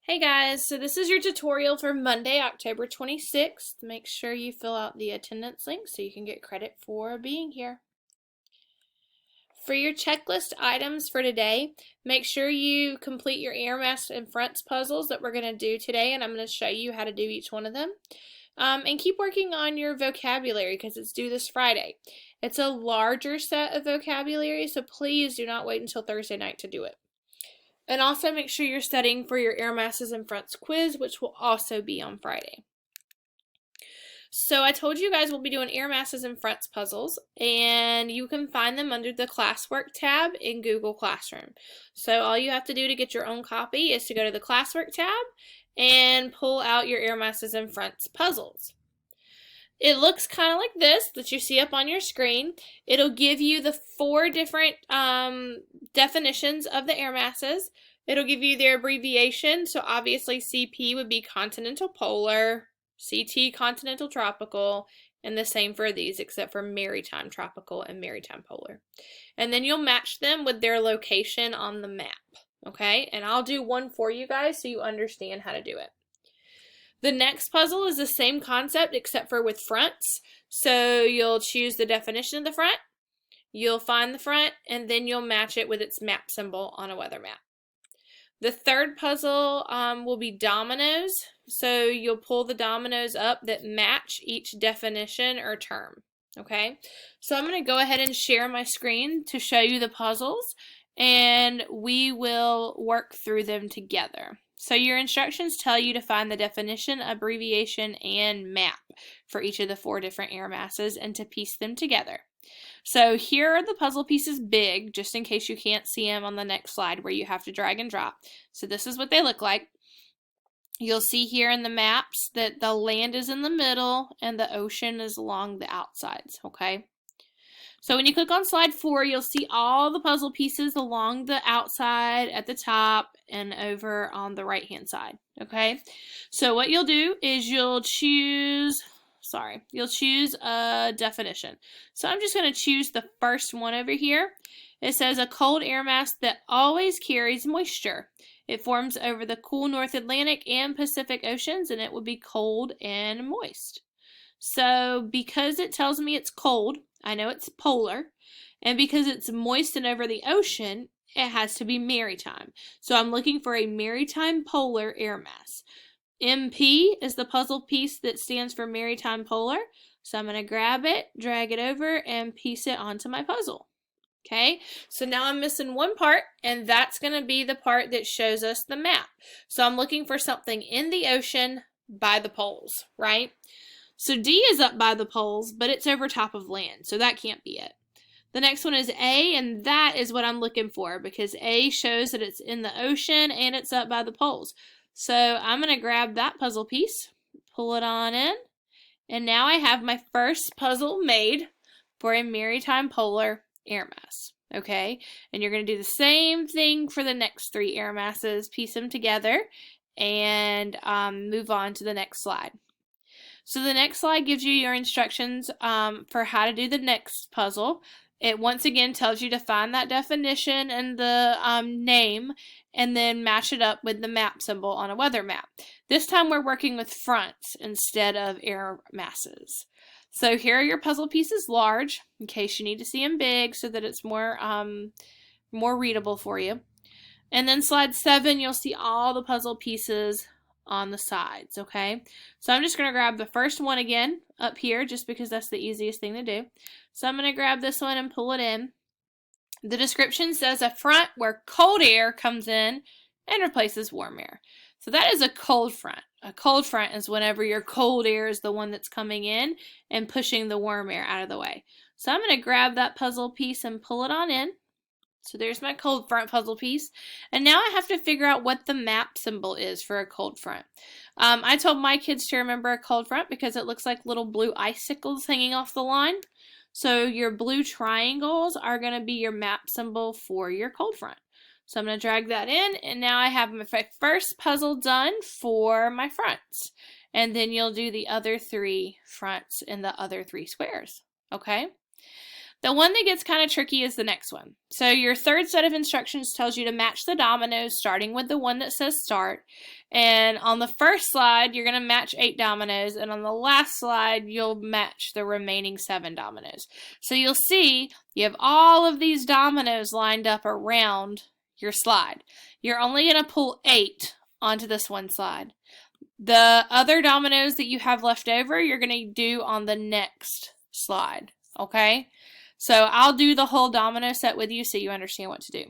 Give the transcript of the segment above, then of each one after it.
Hey guys, so this is your tutorial for Monday, October 26th. Make sure you fill out the attendance link so you can get credit for being here. For your checklist items for today, make sure you complete your air mask and fronts puzzles that we're going to do today, and I'm going to show you how to do each one of them. And keep working on your vocabulary because it's due this Friday. It's a larger set of vocabulary, so please do not wait until Thursday night to do it. And also make sure you're studying for your air masses and fronts quiz, which will also be on Friday. So I told you guys we'll be doing air masses and fronts puzzles, and you can find them under the classwork tab in Google Classroom. So all you have to do to get your own copy is to go to the classwork tab and pull out your air masses and fronts puzzles. It looks kind of like this that you see up on your screen. It'll give you the four different definitions of the air masses. It'll give you their abbreviation. So obviously CP would be continental polar, CT continental tropical, and the same for these except for maritime tropical and maritime polar. And then you'll match them with their location on the map. Okay, and I'll do one for you guys so you understand how to do it. The next puzzle is the same concept except for with fronts. So you'll choose the definition of the front, you'll find the front, and then you'll match it with its map symbol on a weather map. The third puzzle will be dominoes. So you'll pull the dominoes up that match each definition or term. Okay, so I'm going to go ahead and share my screen to show you the puzzles, and we will work through them together. So your instructions tell you to find the definition, abbreviation, and map for each of the four different air masses and to piece them together. So here are the puzzle pieces big, just in case you can't see them on the next slide where you have to drag and drop. So this is what they look like. You'll see here in the maps that the land is in the middle and the ocean is along the outsides, okay? So when you click on slide 4, you'll see all the puzzle pieces along the outside, at the top, and over on the right-hand side, okay? So what you'll do is you'll choose a definition. So I'm just going to choose the first one over here. It says a cold air mass that always carries moisture. It forms over the cool North Atlantic and Pacific Oceans, and it will be cold and moist. So because it tells me it's cold, I know it's polar, and because it's moist and over the ocean, it has to be maritime. So I'm looking for a maritime polar air mass. MP is the puzzle piece that stands for maritime polar. So I'm going to grab it, drag it over, and piece it onto my puzzle. Okay, so now I'm missing one part, and that's going to be the part that shows us the map. So I'm looking for something in the ocean by the poles, right? So D is up by the poles, but it's over top of land, so that can't be it. The next one is A, and that is what I'm looking for because A shows that it's in the ocean and it's up by the poles. So I'm going to grab that puzzle piece, pull it on in, and now I have my first puzzle made for a maritime polar air mass. Okay, and you're going to do the same thing for the next 3 air masses, piece them together, and move on to the next slide. So the next slide gives you your instructions for how to do the next puzzle. It once again tells you to find that definition and the name and then match it up with the map symbol on a weather map. This time we're working with fronts instead of air masses. So here are your puzzle pieces large in case you need to see them big so that it's more readable for you. And then slide 7, you'll see all the puzzle pieces on the sides, okay? So I'm just going to grab the first one again up here just because that's the easiest thing to do. So I'm going to grab this one and pull it in. The description says a front where cold air comes in and replaces warm air. So that is a cold front. A cold front is whenever your cold air is the one that's coming in and pushing the warm air out of the way. So I'm going to grab that puzzle piece and pull it on in. So there's my cold front puzzle piece. And now I have to figure out what the map symbol is for a cold front. I told my kids to remember a cold front because it looks like little blue icicles hanging off the line. So your blue triangles are going to be your map symbol for your cold front. So I'm going to drag that in, and now I have my first puzzle done for my fronts. And then you'll do the other 3 fronts in the other 3 squares. Okay? The one that gets kind of tricky is the next one. So your third set of instructions tells you to match the dominoes starting with the one that says start. And on the first slide, you're going to match 8 dominoes. And on the last slide, you'll match the remaining 7 dominoes. So you'll see you have all of these dominoes lined up around your slide. You're only going to pull 8 onto this one slide. The other dominoes that you have left over, you're going to do on the next slide. Okay? So I'll do the whole domino set with you so you understand what to do.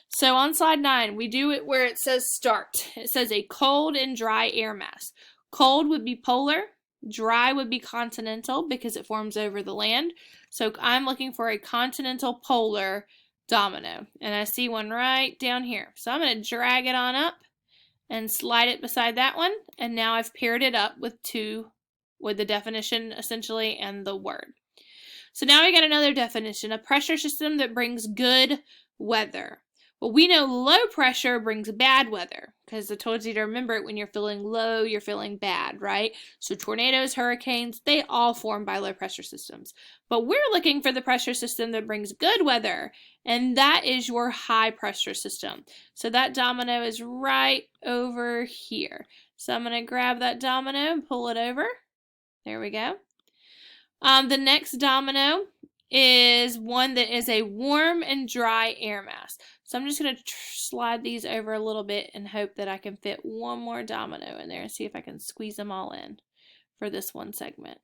So on slide 9, we do it where it says start. It says a cold and dry air mass. Cold would be polar. Dry would be continental because it forms over the land. So I'm looking for a continental polar domino. And I see one right down here. So I'm going to drag it on up and slide it beside that one. And now I've paired it up with the definition essentially and the word. So now we got another definition, a pressure system that brings good weather. Well, we know low pressure brings bad weather because I told you to remember it when you're feeling low, you're feeling bad, right? So tornadoes, hurricanes, they all form by low pressure systems. But we're looking for the pressure system that brings good weather, and that is your high pressure system. So that domino is right over here. So I'm going to grab that domino and pull it over. There we go. The next domino is one that is a warm and dry air mass. So I'm just going to slide these over a little bit and hope that I can fit one more domino in there and see if I can squeeze them all in for this one segment.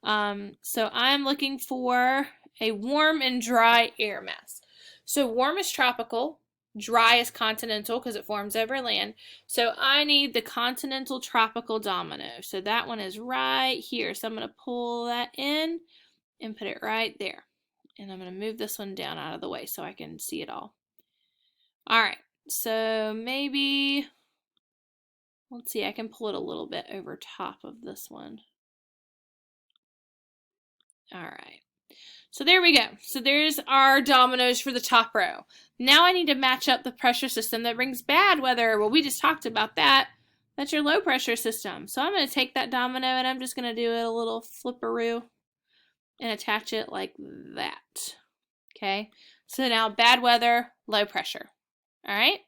So I'm looking for a warm and dry air mass. So warm is tropical. Dry is continental because it forms over land. So I need the continental tropical domino. So that one is right here. So I'm going to pull that in and put it right there. And I'm going to move this one down out of the way so I can see it all. All right. So maybe, let's see, I can pull it a little bit over top of this one. All right. So there we go. So there's our dominoes for the top row. Now I need to match up the pressure system that brings bad weather. Well, we just talked about that. That's your low pressure system. So I'm going to take that domino and I'm just going to do it a little flipperoo and attach it like that. Okay. So now bad weather, low pressure. All right.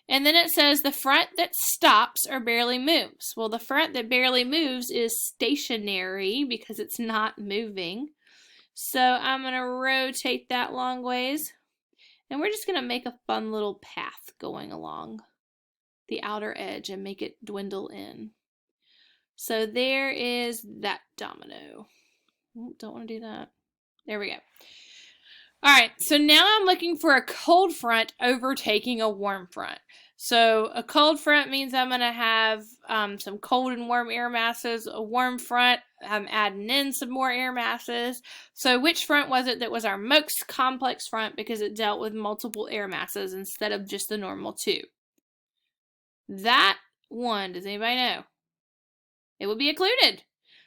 And then it says the front that stops or barely moves. Well, the front that barely moves is stationary because it's not moving. So I'm going to rotate that long ways. And we're just going to make a fun little path going along the outer edge and make it dwindle in. So there is that domino. Ooh, don't want to do that. There we go. All right, so now I'm looking for a cold front overtaking a warm front. So a cold front means I'm going to have some cold and warm air masses. A warm front, I'm adding in some more air masses. So which front was it that was our most complex front because it dealt with multiple air masses instead of just the normal 2? That one, does anybody know? It would be occluded.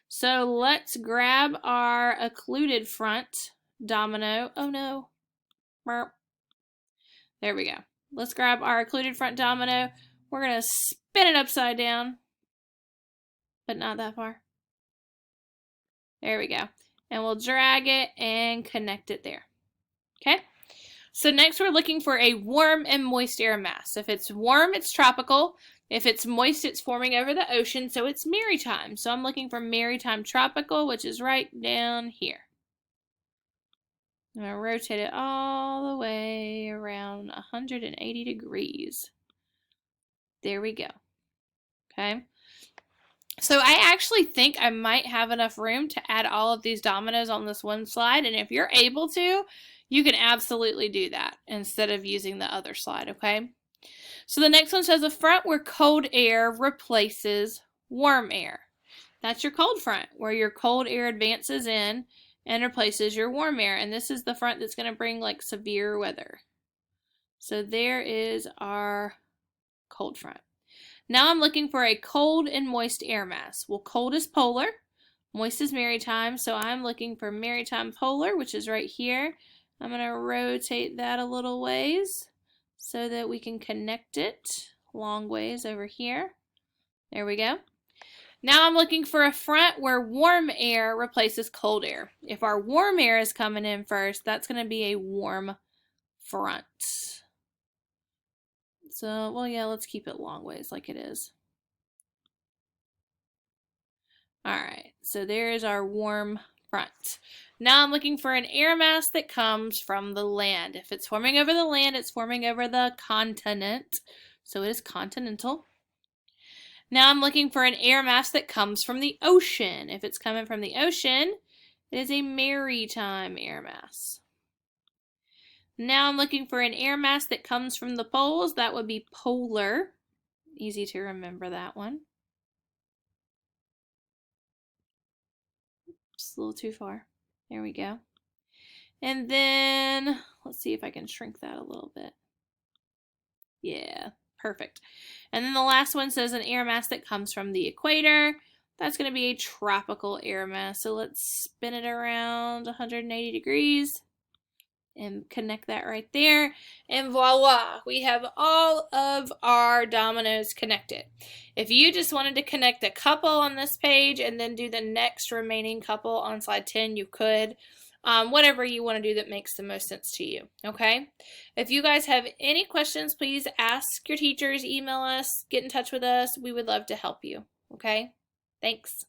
So let's grab our occluded front domino. Oh no. Burp. There we go. Let's grab our occluded front domino. We're going to spin it upside down, but not that far. There we go. And we'll drag it and connect it there. Okay? So next we're looking for a warm and moist air mass. If it's warm, it's tropical. If it's moist, it's forming over the ocean, so it's maritime. So I'm looking for maritime tropical, which is right down here. I'm going to rotate it all the way around 180 degrees. There we go. Okay. So I actually think I might have enough room to add all of these dominoes on this one slide. And if you're able to, you can absolutely do that instead of using the other slide. Okay. So the next one says a front where cold air replaces warm air. That's your cold front, where your cold air advances in and replaces your warm air. And this is the front that's going to bring like severe weather. So there is our cold front. Now I'm looking for a cold and moist air mass. Well, cold is polar, moist is maritime. So I'm looking for maritime polar, which is right here. I'm going to rotate that a little ways so that we can connect it long ways over here. There we go. Now I'm looking for a front where warm air replaces cold air. If our warm air is coming in first, that's going to be a warm front. So, well, yeah, let's keep it long ways like it is. All right, so there's our warm front. Now I'm looking for an air mass that comes from the land. If it's forming over the land, it's forming over the continent. So it is continental. Now I'm looking for an air mass that comes from the ocean. If it's coming from the ocean, it is a maritime air mass. Now I'm looking for an air mass that comes from the poles. That would be polar. Easy to remember that one. Just a little too far. There we go. And then, let's see if I can shrink that a little bit. Yeah, perfect. And then the last one says an air mass that comes from the equator. That's going to be a tropical air mass. So let's spin it around 180 degrees and connect that right there. And voila, we have all of our dominoes connected. If you just wanted to connect a couple on this page and then do the next remaining couple on slide 10, you could. Whatever you want to do that makes the most sense to you, okay? If you guys have any questions, please ask your teachers, email us, get in touch with us. We would love to help you, okay? Thanks.